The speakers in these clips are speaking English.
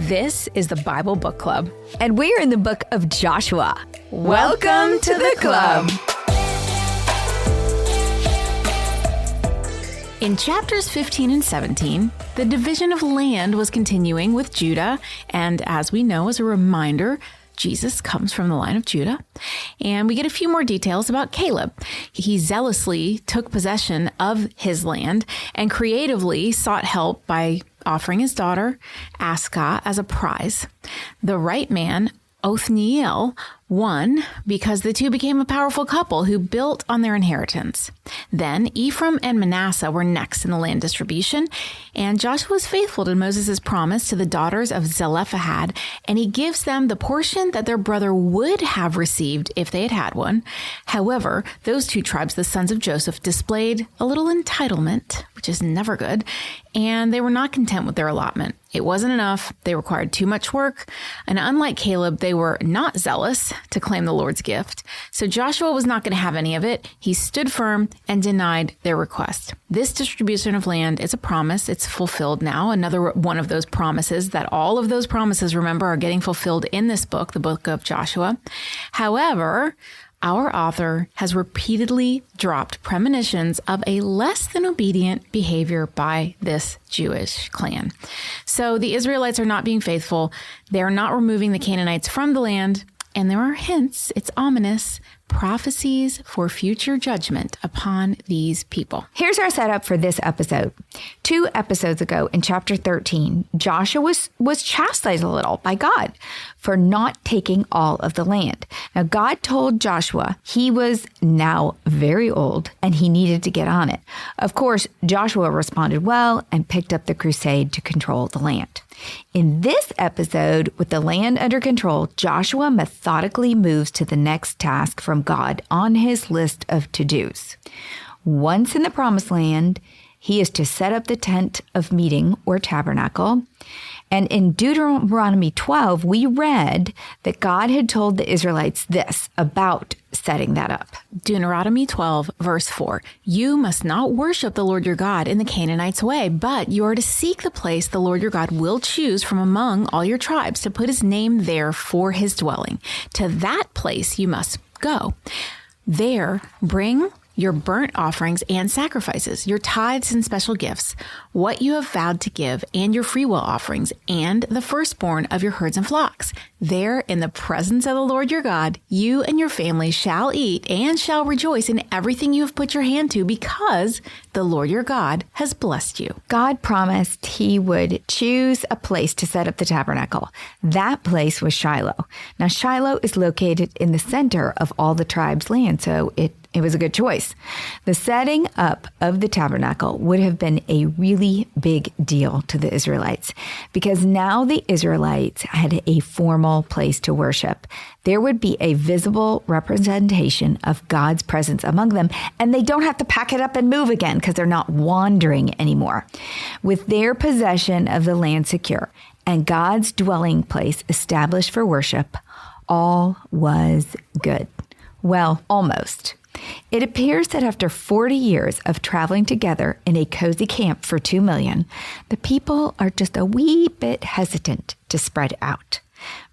This is the Bible Book Club. And we're in the book of Joshua. Welcome to the club. In chapters 15 and 17, the division of land was continuing with Judah. And as we know, as a reminder, Jesus comes from the line of Judah. And we get a few more details about Caleb. He zealously took possession of his land and creatively sought help by offering his daughter, Ascah, as a prize. The right man, Othniel, won because the two became a powerful couple who built on their inheritance. Then Ephraim and Manasseh were next in the land distribution, and Joshua was faithful to Moses' promise to the daughters of Zelophehad, and he gives them the portion that their brother would have received if they had had one. However, those two tribes, the sons of Joseph, displayed a little entitlement, which is never good, and they were not content with their allotment. It wasn't enough. They required too much work, and unlike Caleb, they were not zealous to claim the Lord's gift. So Joshua was not going to have any of it. He stood firm and denied their request. This distribution of land is a promise. It's fulfilled now. Another one of those promises that all of those promises, remember, are getting fulfilled in this book, the book of Joshua. However, our author has repeatedly dropped premonitions of a less than obedient behavior by this Jewish clan. So the Israelites are not being faithful. They're not removing the Canaanites from the land. And there are hints, it's ominous, prophecies for future judgment upon these people. Here's our setup for this episode. 2 episodes ago in chapter 13, Joshua was chastised a little by God for not taking all of the land. Now, God told Joshua he was now very old and he needed to get on it. Of course, Joshua responded well and picked up the crusade to control the land. In this episode, with the land under control, Joshua methodically moves to the next task from God on his list of to-dos. Once in the promised land, he is to set up the tent of meeting or tabernacle. And in Deuteronomy 12, we read that God had told the Israelites this about setting that up. Deuteronomy 12, verse 4, "You must not worship the Lord your God in the Canaanites' way, but you are to seek the place the Lord your God will choose from among all your tribes to put his name there for his dwelling. To that place you must go. There bring your burnt offerings and sacrifices, your tithes and special gifts, what you have vowed to give, and your freewill offerings, and the firstborn of your herds and flocks. There, in the presence of the Lord your God, you and your family shall eat and shall rejoice in everything you have put your hand to, because the Lord your God has blessed you." God promised he would choose a place to set up the tabernacle. That place was Shiloh. Now, Shiloh is located in the center of all the tribes' land, so it was a good choice. The setting up of the tabernacle would have been a really big deal to the Israelites because now the Israelites had a formal place to worship. There would be a visible representation of God's presence among them, and they don't have to pack it up and move again because they're not wandering anymore. With their possession of the land secure and God's dwelling place established for worship, all was good. Well, almost. It appears that after 40 years of traveling together in a cozy camp for 2 million, the people are just a wee bit hesitant to spread out.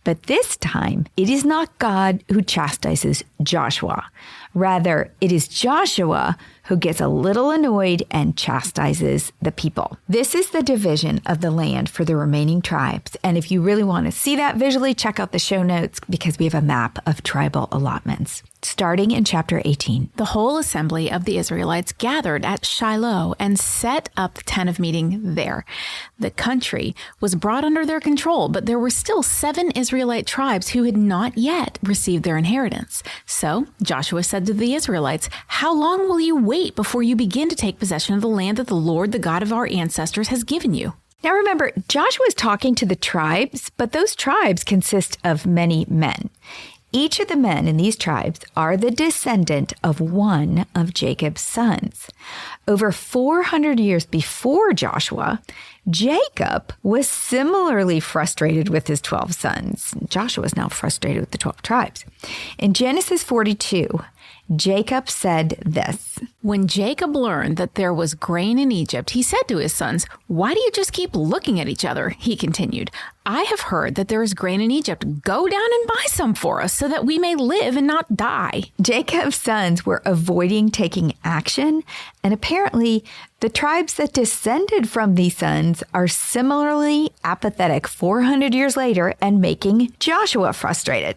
But this time, it is not God who chastises Joshua. Rather, it is Joshua who gets a little annoyed and chastises the people. This is the division of the land for the remaining tribes. And if you really want to see that visually, check out the show notes because we have a map of tribal allotments. Starting in chapter 18. The whole assembly of the Israelites gathered at Shiloh and set up the tent of meeting there. The country was brought under their control, but there were still 7 Israelite tribes who had not yet received their inheritance. So Joshua said to the Israelites, "How long will you wait before you begin to take possession of the land that the Lord, the God of our ancestors, has given you?" Now remember, Joshua is talking to the tribes, but those tribes consist of many men. Each of the men in these tribes are the descendant of one of Jacob's sons. Over 400 years before Joshua, Jacob was similarly frustrated with his 12 sons. Joshua is now frustrated with the 12 tribes. In Genesis 42, Jacob said this, When Jacob learned that there was grain in Egypt, he said to his sons, "Why do you just keep looking at each other?" He continued, "I have heard that there is grain in Egypt. Go down and buy some for us so that we may live and not die." Jacob's sons were avoiding taking action, and apparently the tribes that descended from these sons are similarly apathetic 400 years later and making Joshua frustrated.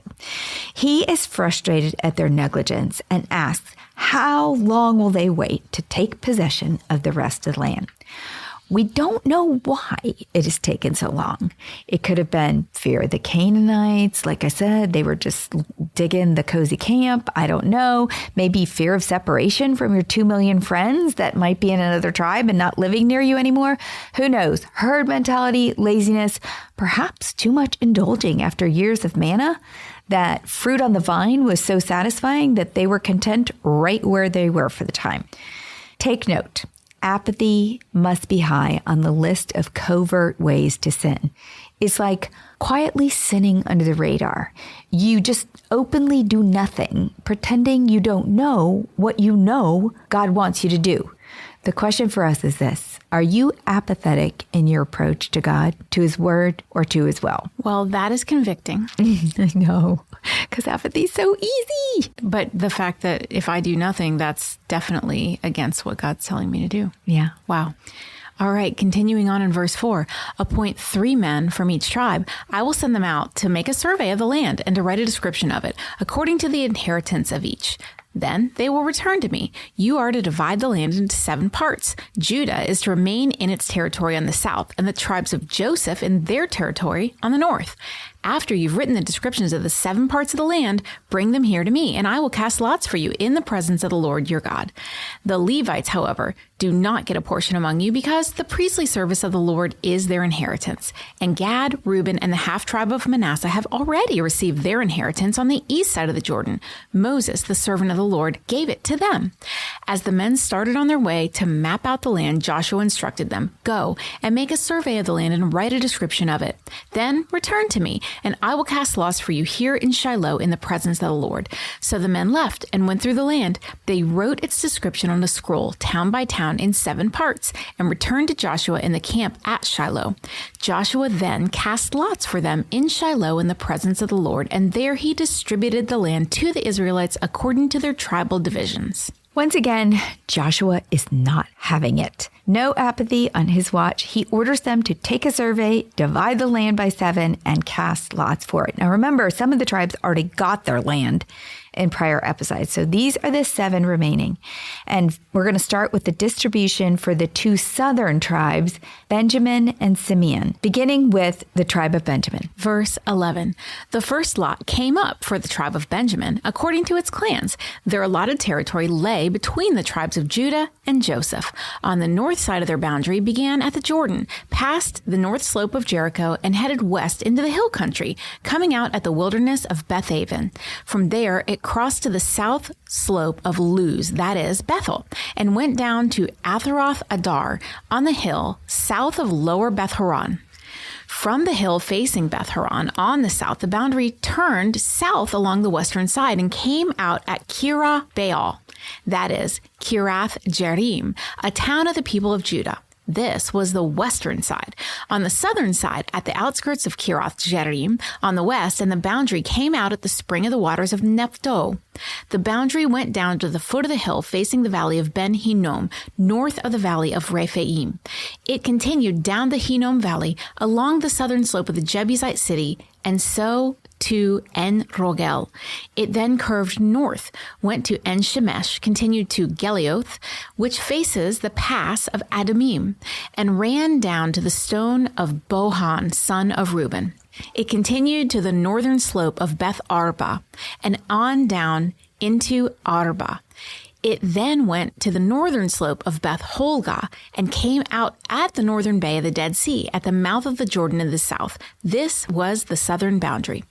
He is frustrated at their negligence and asks, how long will they wait to take possession of the rest of the land? We don't know why it has taken so long. It could have been fear of the Canaanites. Like I said, they were just digging the cozy camp. I don't know. Maybe fear of separation from your 2 million friends that might be in another tribe and not living near you anymore. Who knows? Herd mentality, laziness, perhaps too much indulging after years of manna. That fruit on the vine was so satisfying that they were content right where they were for the time. Take note. Apathy must be high on the list of covert ways to sin. It's like quietly sinning under the radar. You just openly do nothing, pretending you don't know what you know God wants you to do. The question for us is this: are you apathetic in your approach to God, to his word, or to his will? Well, that is convicting. I know, because apathy is so easy. But the fact that if I do nothing, that's definitely against what God's telling me to do. Yeah. Wow. All right, continuing on in verse 4, appoint 3 men from each tribe. I will send them out to make a survey of the land and to write a description of it, according to the inheritance of each. Then they will return to me. You are to divide the land into 7 parts. Judah is to remain in its territory on the south, and the tribes of Joseph in their territory on the north. After you've written the descriptions of the 7 parts of the land, bring them here to me, and I will cast lots for you in the presence of the Lord your God. The Levites, however, do not get a portion among you because the priestly service of the Lord is their inheritance. And Gad, Reuben, and the half-tribe of Manasseh have already received their inheritance on the east side of the Jordan. Moses, the servant of the Lord, gave it to them. As the men started on their way to map out the land, Joshua instructed them, "Go and make a survey of the land and write a description of it. Then return to me, and I will cast lots for you here in Shiloh in the presence of the Lord." So the men left and went through the land. They wrote its description on a scroll, town by town, in 7 parts, and returned to Joshua in the camp at Shiloh. Joshua then cast lots for them in Shiloh in the presence of the Lord, and there he distributed the land to the Israelites according to their tribal divisions. Once again, Joshua is not having it. No apathy on his watch. He orders them to take a survey, divide the land by 7, and cast lots for it. Now remember, some of the tribes already got their land in prior episodes. So these are the 7 remaining. And we're going to start with the distribution for the 2 southern tribes, Benjamin and Simeon, beginning with the tribe of Benjamin. Verse 11, the first lot came up for the tribe of Benjamin according to its clans. Their allotted territory lay between the tribes of Judah and Joseph. On the north side of their boundary began at the Jordan, passed the north slope of Jericho, and headed west into the hill country, coming out at the wilderness of Bethaven. From there, it crossed to the south slope of Luz, that is, Bethel, and went down to Atharoth Adar on the hill south of Lower Beth Horon. From the hill facing Beth Horon on the south, the boundary turned south along the western side and came out at Kirah Baal, that is, Kirath Jearim, a town of the people of Judah. This was the western side. On the southern side, at the outskirts of Kirath Jearim, on the west, and the boundary came out at the spring of the waters of Nephto. The boundary went down to the foot of the hill facing the valley of Ben Hinnom, north of the valley of Rephaim. It continued down the Hinnom valley along the southern slope of the Jebusite city, and so to En Rogel. It then curved north, went to En Shemesh, continued to Gelioth, which faces the pass of Adumim, and ran down to the stone of Bohan, son of Reuben. It continued to the northern slope of Beth Arba, and on down into Arba. It then went to the northern slope of Beth Holga and came out at the northern bay of the Dead Sea at the mouth of the Jordan in the south. This was the southern boundary.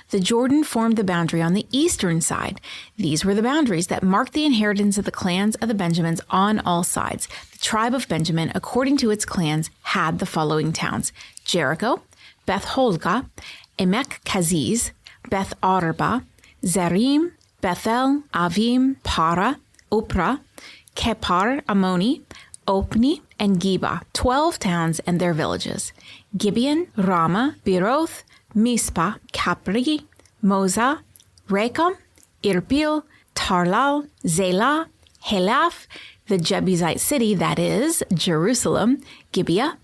The Jordan formed the boundary on the eastern side. These were the boundaries that marked the inheritance of the clans of the Benjamins on all sides. The tribe of Benjamin, according to its clans, had the following towns: Jericho, Beth Holga, Emek Kaziz, Beth Arba, Zerim, Bethel, Avim, Para, Oprah, Kepar Ammoni, Opni, and Geba, 12 towns and their villages. Gibeon, Ramah, Beeroth, Mizpah, Capri, Moza, Rekam, Irpil, Tarlal, Zelah, Helaph, the Jebusite city, that is, Jerusalem, Gibeah,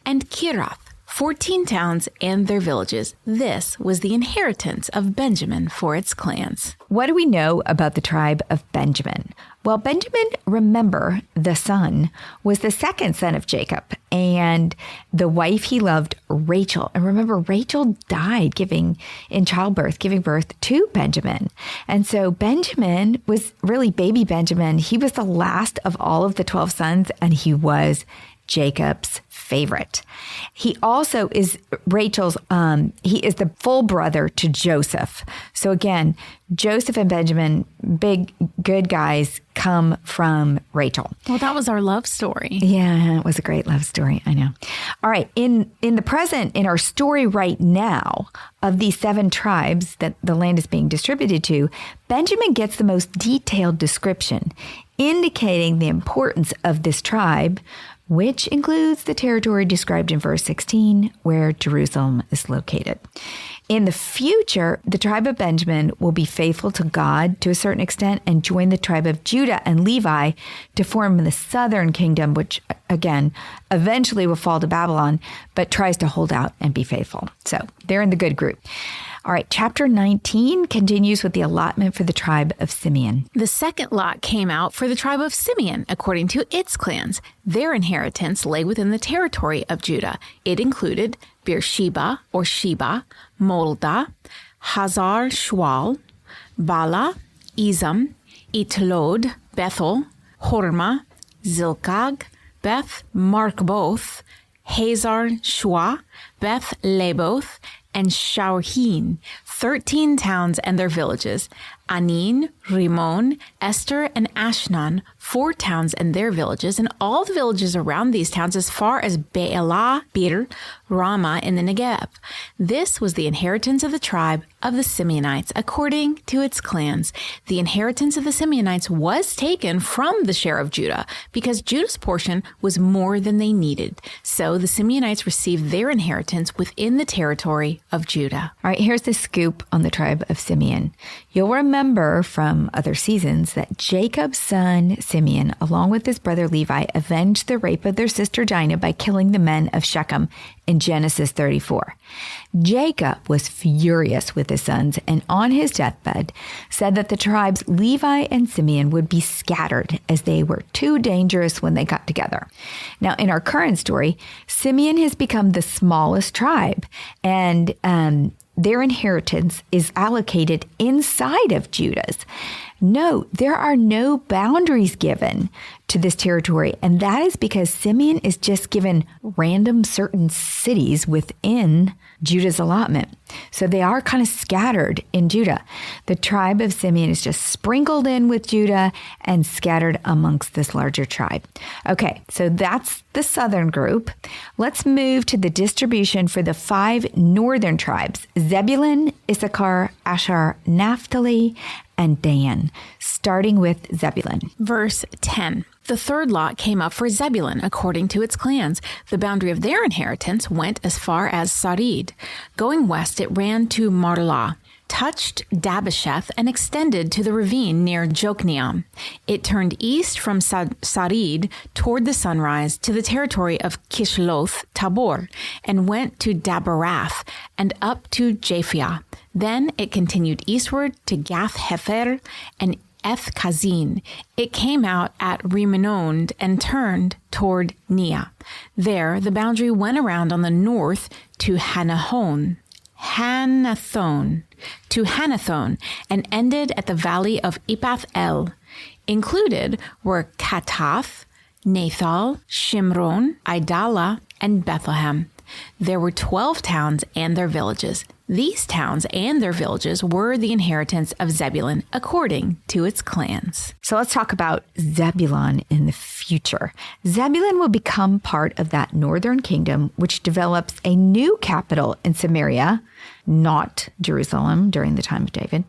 and Kirath, 14 towns and their villages. This was the inheritance of Benjamin for its clans. What do we know about the tribe of Benjamin? Well, Benjamin, remember, the son, was the second son of Jacob, and the wife he loved, Rachel. And remember, Rachel died giving birth to Benjamin. And so Benjamin was really baby Benjamin. He was the last of all of the 12 sons, and he was Jacob's favorite. He also is Rachel's, he is the full brother to Joseph. So again, Joseph and Benjamin, big, good guys, come from Rachel. Well, that was our love story. Yeah, it was a great love story. I know. All right. In the present, in our story right now of these 7 tribes that the land is being distributed to, Benjamin gets the most detailed description, indicating the importance of this tribe, which includes the territory described in verse 16, where Jerusalem is located. In the future, the tribe of Benjamin will be faithful to God to a certain extent and join the tribe of Judah and Levi to form the southern kingdom, which, again, eventually will fall to Babylon, but tries to hold out and be faithful. So they're in the good group. All right, chapter 19 continues with the allotment for the tribe of Simeon. The second lot came out for the tribe of Simeon, according to its clans. Their inheritance lay within the territory of Judah. It included Beersheba, or Sheba, Molda, Hazar Shual, Bala, Ezam, Itlod, Bethel, Hormah, Zilkag, Beth Markboth, Hazar Shua, Beth Leboth, and Shauhin, 13 towns and their villages. Anin, Rimon, Esther, and Ashnan, 4 towns and their villages, and all the villages around these towns as far as Beelah, Bir, Ramah in the Negev. This was the inheritance of the tribe of the Simeonites, according to its clans. The inheritance of the Simeonites was taken from the share of Judah, because Judah's portion was more than they needed. So the Simeonites received their inheritance within the territory of Judah. All right, here's the scoop on the tribe of Simeon. You'll remember from other seasons that Jacob's son Simeon, along with his brother Levi, avenged the rape of their sister Dinah by killing the men of Shechem in Genesis 34. Jacob was furious with his sons, and on his deathbed said that the tribes Levi and Simeon would be scattered as they were too dangerous when they got together. Now, in our current story, Simeon has become the smallest tribe, and their inheritance is allocated inside of Judah's. Note, there are no boundaries given to this territory, and that is because Simeon is just given random certain cities within Judah's allotment. So they are kind of scattered in Judah. The tribe of Simeon is just sprinkled in with Judah and scattered amongst this larger tribe. Okay, so that's the southern group. Let's move to the distribution for the 5 northern tribes: Zebulun, Issachar, Asher, Naphtali, and Dan, starting with Zebulun. Verse 10. The third lot came up for Zebulun according to its clans. The boundary of their inheritance went as far as Sarid. Going west, it ran to Marlah, touched Dabasheth, and extended to the ravine near Jokneam. It turned east from Sarid toward the sunrise to the territory of Kishloth Tabor, and went to Dabarath and up to Japhia. Then it continued eastward to Gath Hefer and Eth Kazin. It came out at Rimonond and turned toward Nia. There, the boundary went around on the north to Hanathon, and ended at the valley of Ipath El. Included were Katath, Nathal, Shimron, Idala, and Bethlehem. There were 12 towns and their villages. These towns and their villages were the inheritance of Zebulun according to its clans. So let's talk about Zebulun in the future. Zebulun will become part of that northern kingdom, which develops a new capital in Samaria, not Jerusalem during the time of David,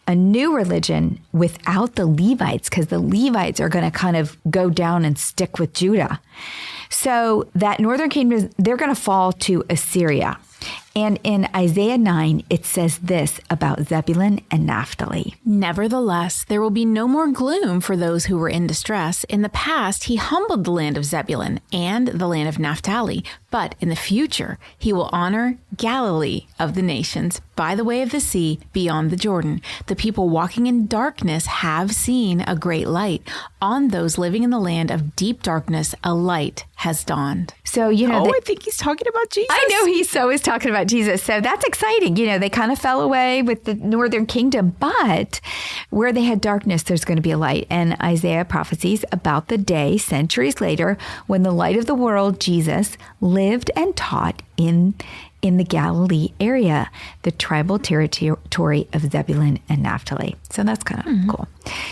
a new religion without the Levites, because the Levites are going to kind of go down and stick with Judah. So that northern kingdom, they're going to fall to Assyria. And in Isaiah 9, it says this about Zebulun and Naphtali. Nevertheless, there will be no more gloom for those who were in distress. In the past, he humbled the land of Zebulun and the land of Naphtali. But in the future, he will honor Galilee of the nations by the way of the sea beyond the Jordan. The people walking in darkness have seen a great light. On those living in the land of deep darkness, a light has dawned. So, I think he's talking about Jesus. I know he so is talking about Jesus. So that's exciting. They kind of fell away with the northern kingdom, but where they had darkness, there's going to be a light. And Isaiah prophesies about the day centuries later when the light of the world, Jesus, lived and taught in the Galilee area, the tribal territory of Zebulun and Naphtali. So that's kind of cool.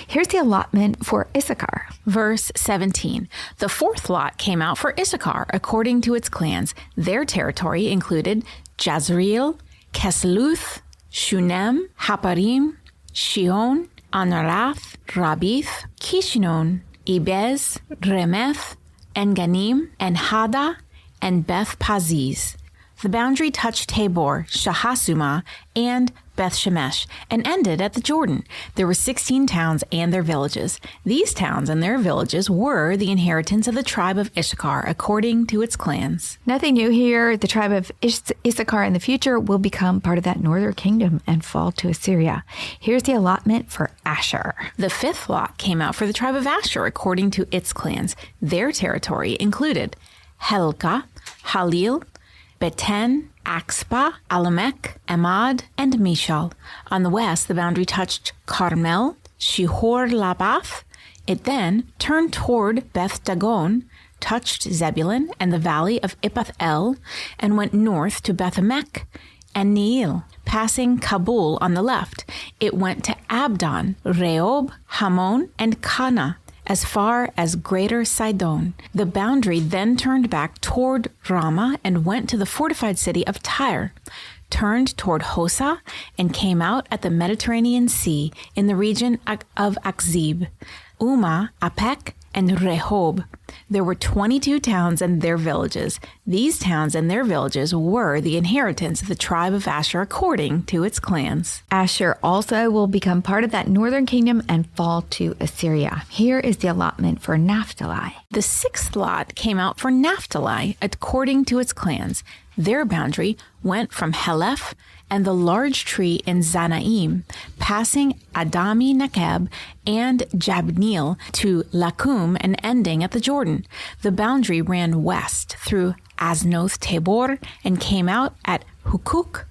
Here's the allotment for Issachar. Verse 17. The fourth lot came out for Issachar according to its clans. Their territory included Jezreel, Kesluth, Shunem, Haparim, Shihon, Anarath, Rabith, Kishinon, Ibez, Remeth, Enganim, and Hada, and Beth Paziz. The boundary touched Tabor, Shahasuma, and Beth Shemesh, and ended at the Jordan. There were 16 towns and their villages. These towns and their villages were the inheritance of the tribe of Issachar according to its clans. Nothing new here. The tribe of Issachar in the future will become part of that northern kingdom and fall to Assyria. Here's the allotment for Asher. The fifth lot came out for the tribe of Asher according to its clans. Their territory included Helka, Halil, Beten, Axpa, Alamek, Amad, and Mishal. On the west, the boundary touched Carmel, Shihor Labath. It then turned toward Beth Dagon, touched Zebulun and the valley of Ipath El, and went north to Beth-Emek and Neiel, passing Kabul on the left. It went to Abdon, Rehob, Hamon, and Kana, as far as Greater Sidon. The boundary then turned back toward Ramah and went to the fortified city of Tyre, turned toward Hosa, and came out at the Mediterranean Sea in the region of Akzib, Uma, Apek, and Rehob. There were 22 towns and their villages. These towns and their villages were the inheritance of the tribe of Asher according to its clans. Asher also will become part of that northern kingdom and fall to Assyria. Here is the allotment for Naphtali. The sixth lot came out for Naphtali according to its clans. Their boundary went from Heleph and the large tree in Zanaim, passing Adami Nakeb and Jabneel to Lakum and ending at the Jordan. The boundary ran west through Aznoth Tabor and came out at Hukuk.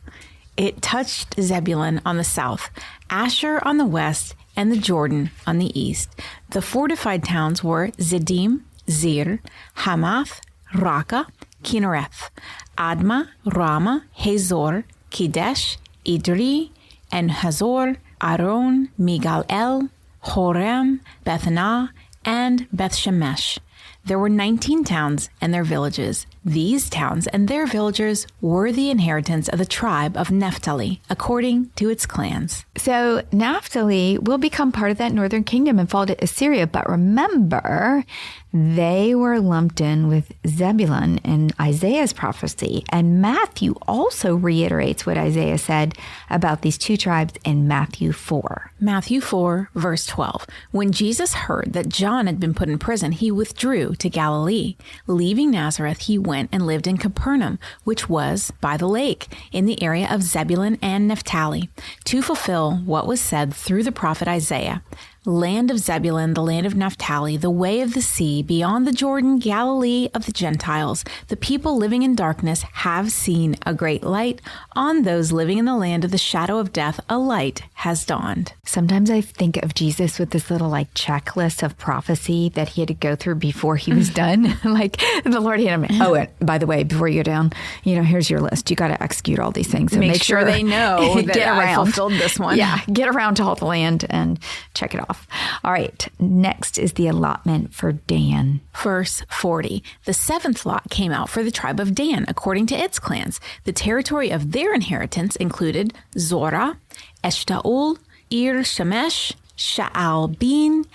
It touched Zebulun on the south, Asher on the west, and the Jordan on the east. The fortified towns were Ziddim, Zir, Hamath, Raka, Kinnereth, Adma, Rama, Hazor, Kidesh, Idri, and Hazor, Aron, Migal-El, Horem, Bethanah, and Beth-Shemesh. There were 19 towns and their villages. These towns and their villagers were the inheritance of the tribe of Naphtali, according to its clans. So Naphtali will become part of that northern kingdom and fall to Assyria. But remember, they were lumped in with Zebulun in Isaiah's prophecy. And Matthew also reiterates what Isaiah said about these two tribes in Matthew 4. Matthew 4, verse 12. When Jesus heard that John had been put in prison, he withdrew to Galilee. Leaving Nazareth, he went and lived in Capernaum, which was by the lake, in the area of Zebulun and Naphtali, to fulfill what was said through the prophet Isaiah. land of Zebulun, the land of Naphtali, the way of the sea, beyond the Jordan, Galilee of the Gentiles. The people living in darkness have seen a great light. On those living in the land of the shadow of death, a light has dawned. Sometimes I think of Jesus with this little checklist of prophecy that he had to go through before he was done. The Lord handed him, and by the way, before you go down, here's your list. You got to execute all these things. So make sure they know that I fulfilled this one. Yeah, get around to all the land and check it off. All right, next is the allotment for Dan. Verse 40. The seventh lot came out for the tribe of Dan, according to its clans. The territory of their inheritance included Zorah, Eshtaol, Ir Shemesh, Sha'al-bin,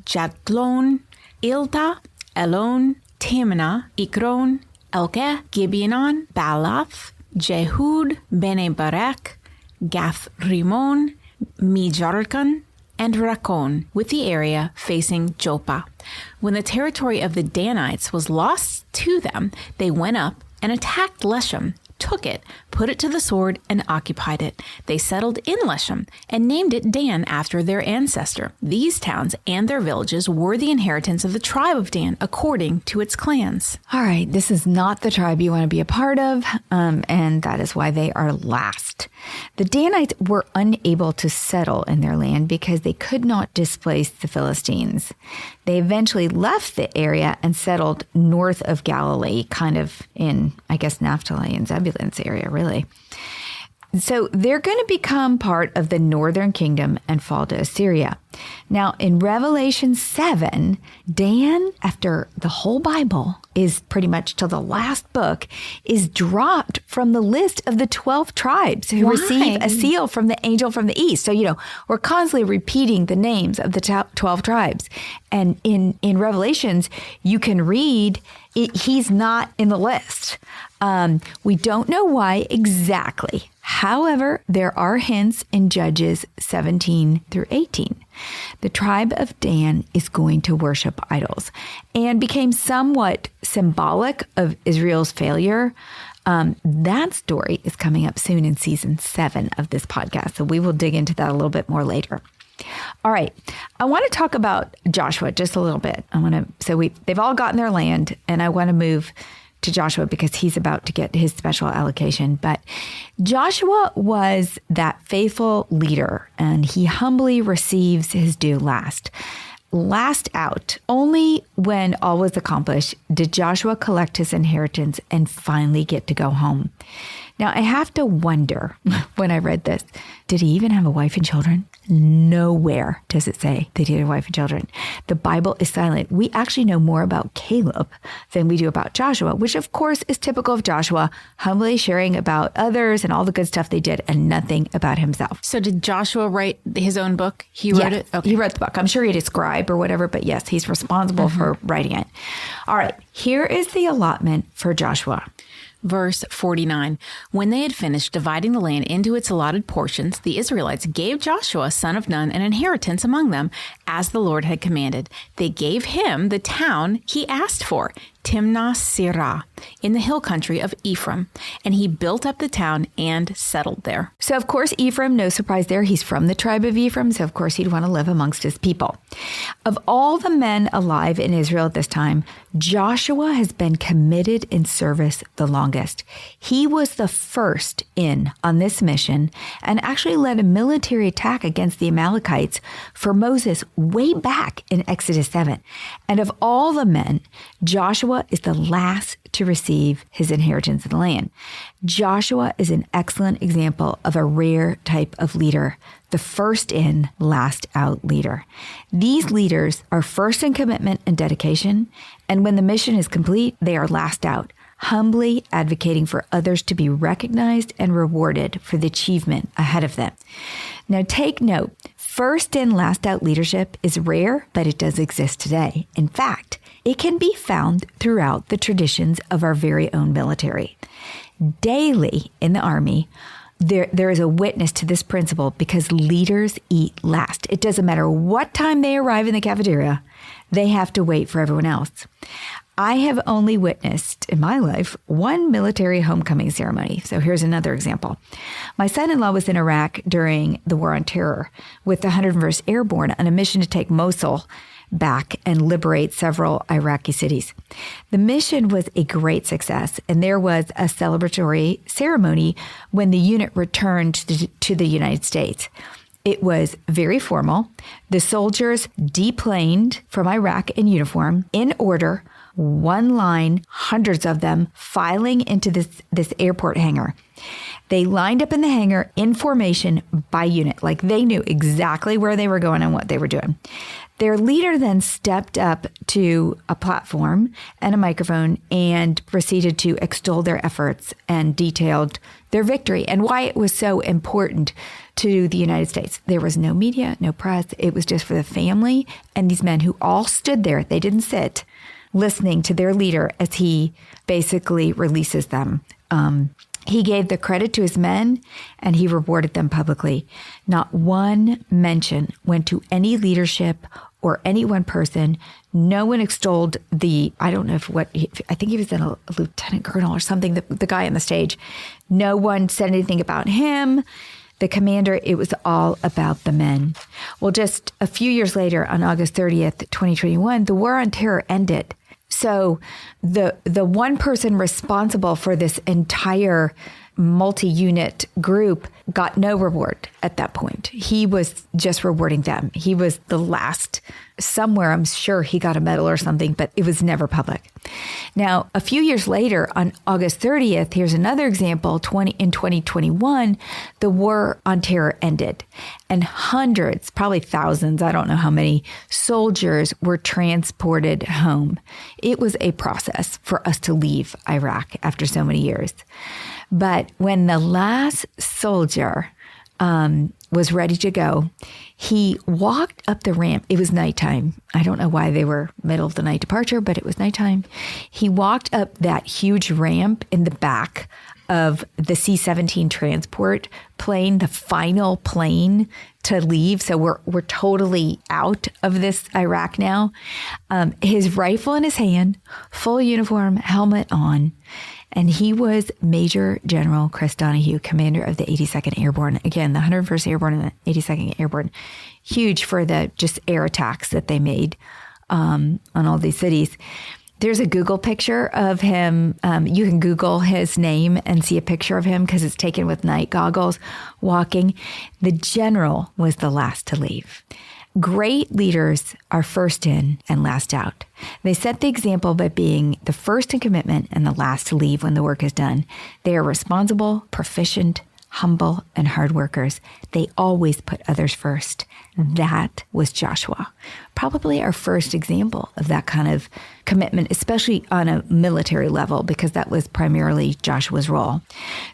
Jadlon, Ilta, Elon, Timnah, Ikron, Elkeh, Gibeon, Baalath, Jehud, Bene Barek, Gath-Rimon, Mijarkan, and Rakon, with the area facing Joppa. When the territory of the Danites was lost to them, they went up and attacked Leshem, took it, put it to the sword, and occupied it. They settled in Leshem and named it Dan after their ancestor. These towns and their villages were the inheritance of the tribe of Dan according to its clans. All right, this is not the tribe you want to be a part of, and that is why they are last. The Danites were unable to settle in their land because they could not displace the Philistines. They eventually left the area and settled north of Galilee, kind of in, Naphtali and Zebulun's area, really. So they're going to become part of the northern kingdom and fall to Assyria. Now, in Revelation 7, Dan, after the whole Bible is pretty much till the last book, is dropped from the list of the 12 tribes who receive a seal from the angel from the east. So, we're constantly repeating the names of the 12 tribes. And in Revelations, you can read he's not in the list. We don't know why exactly. However, there are hints in Judges 17 through 18. The tribe of Dan is going to worship idols and became somewhat symbolic of Israel's failure. That story is coming up soon in season 7 of this podcast. So we will dig into that a little bit more later. All right. I want to talk about Joshua just a little bit. They've all gotten their land, and I want to move to Joshua because he's about to get his special allocation. But Joshua was that faithful leader, and he humbly receives his due last. Last out, only when all was accomplished did Joshua collect his inheritance and finally get to go home. Now, I have to wonder when I read this, did he even have a wife and children? Nowhere does it say that he had a wife and children. The Bible is silent. We actually know more about Caleb than we do about Joshua, which of course is typical of Joshua, humbly sharing about others and all the good stuff they did and nothing about himself. So did Joshua write his own book? He wrote it? Okay. He wrote the book. I'm sure he had a scribe or whatever, but yes, he's responsible for writing it. All right, here is the allotment for Joshua. Verse 49, when they had finished dividing the land into its allotted portions, the Israelites gave Joshua, son of Nun, an inheritance among them, as the Lord had commanded. They gave him the town he asked for, Timnath-Serah, in the hill country of Ephraim, and he built up the town and settled there. So, of course, Ephraim, no surprise there, he's from the tribe of Ephraim, so of course he'd want to live amongst his people. Of all the men alive in Israel at this time, Joshua has been committed in service the longest. He was the first in on this mission and actually led a military attack against the Amalekites for Moses way back in Exodus 7. And of all the men, Joshua is the last to receive his inheritance of the land. Joshua is an excellent example of a rare type of leader, the first in, last out leader. These leaders are first in commitment and dedication, and when the mission is complete, they are last out, humbly advocating for others to be recognized and rewarded for the achievement ahead of them. Now take note, first in, last out leadership is rare, but it does exist today. In fact, it can be found throughout the traditions of our very own military. Daily in the Army, there is a witness to this principle because leaders eat last. It doesn't matter what time they arrive in the cafeteria, they have to wait for everyone else. I have only witnessed in my life one military homecoming ceremony. So here's another example. My son-in-law was in Iraq during the War on Terror with the 101st Airborne on a mission to take Mosul back and liberate several Iraqi cities. The mission was a great success, and there was a celebratory ceremony when the unit returned to the United States. It was very formal. The soldiers deplaned from Iraq in uniform, in order, one line, hundreds of them filing into this airport hangar. They lined up in the hangar in formation by unit, like they knew exactly where they were going and what they were doing. Their leader then stepped up to a platform and a microphone and proceeded to extol their efforts and detailed their victory and why it was so important to the United States. There was no media, no press. It was just for the family and these men who all stood there. They didn't sit, listening to their leader as he basically releases them. He gave the credit to his men and he rewarded them publicly. Not one mention went to any leadership or any one person. No one extolled I think he was a lieutenant colonel or something, the guy on the stage. No one said anything about him, the commander. It was all about the men. Well, just a few years later, on August 30th, 2021, the War on Terror ended. So the one person responsible for this entire multi-unit group got no reward at that point. He was just rewarding them. He was the last. Somewhere, I'm sure he got a medal or something, but it was never public. Now, a few years later, on August 30th, here's another example. In 2021, the War on Terror ended, and hundreds, probably thousands, I don't know how many, soldiers were transported home. It was a process for us to leave Iraq after so many years. But when the last soldier was ready to go, he walked up the ramp. It was nighttime. I don't know why they were middle of the night departure, but it was nighttime. He walked up that huge ramp in the back of the C-17 transport plane, the final plane to leave. So we're totally out of this Iraq now. His rifle in his hand, full uniform, helmet on. And he was Major General Chris Donahue, commander of the 82nd Airborne. Again, the 101st Airborne and the 82nd Airborne, huge for the just air attacks that they made on all these cities. There's a Google picture of him. You can Google his name and see a picture of him because it's taken with night goggles walking. The general was the last to leave. Great leaders are first in and last out. They set the example by being the first in commitment and the last to leave when the work is done. They are responsible, proficient, humble, and hard workers. They always put others first. That was Joshua. Probably our first example of that kind of commitment, especially on a military level, because that was primarily Joshua's role.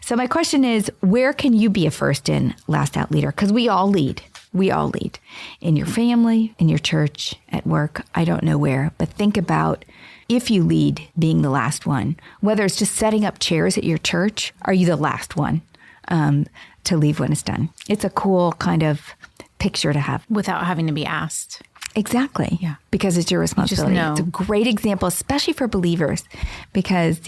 So my question is, where can you be a first in, last out leader? Because we all lead. We all lead in your family, in your church, at work. I don't know where, but think about if you lead being the last one, whether it's just setting up chairs at your church, are you the last one to leave when it's done? It's a cool kind of picture to have. Without having to be asked. Exactly. Yeah. Because it's your responsibility. It's a great example, especially for believers, because,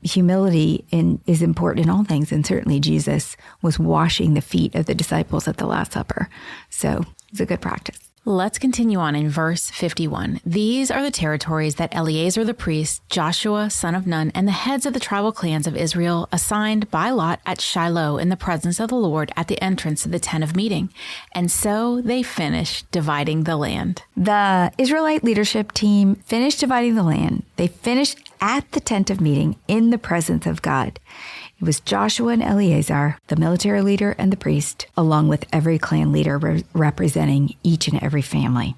humility is important in all things. And certainly Jesus was washing the feet of the disciples at the Last Supper. So it's a good practice. Let's continue on in verse 51. These are the territories that Eleazar the priest, Joshua, son of Nun, and the heads of the tribal clans of Israel assigned by lot at Shiloh in the presence of the Lord at the entrance to the tent of meeting. And so they finished dividing the land. The Israelite leadership team finished dividing the land. They finished at the tent of meeting in the presence of God. It was Joshua and Eleazar, the military leader and the priest, along with every clan leader representing each and every family.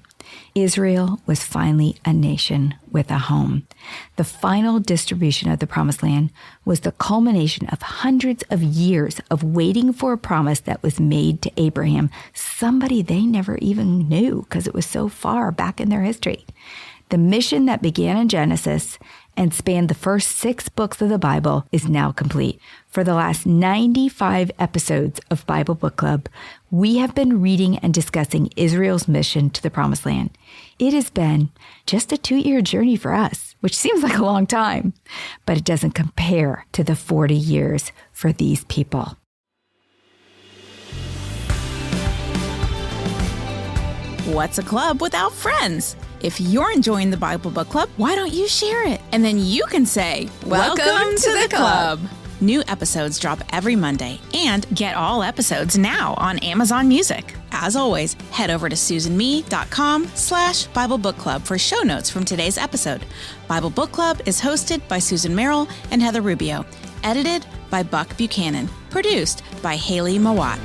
Israel was finally a nation with a home. The final distribution of the promised land was the culmination of hundreds of years of waiting for a promise that was made to Abraham, somebody they never even knew because it was so far back in their history. The mission that began in Genesis and spanned the first 6 books of the Bible, is now complete. For the last 95 episodes of Bible Book Club, we have been reading and discussing Israel's mission to the Promised Land. It has been just a 2-year journey for us, which seems like a long time, but it doesn't compare to the 40 years for these people. What's a club without friends? If you're enjoying the Bible Book Club, why don't you share it? And then you can say, Welcome to the club. New episodes drop every Monday, and get all episodes now on Amazon Music. As always, head over to susanme.com/Bible Book Club for show notes from today's episode. Bible Book Club is hosted by Susan Merrill and Heather Rubio, edited by Buck Buchanan, produced by Hayley Mawat.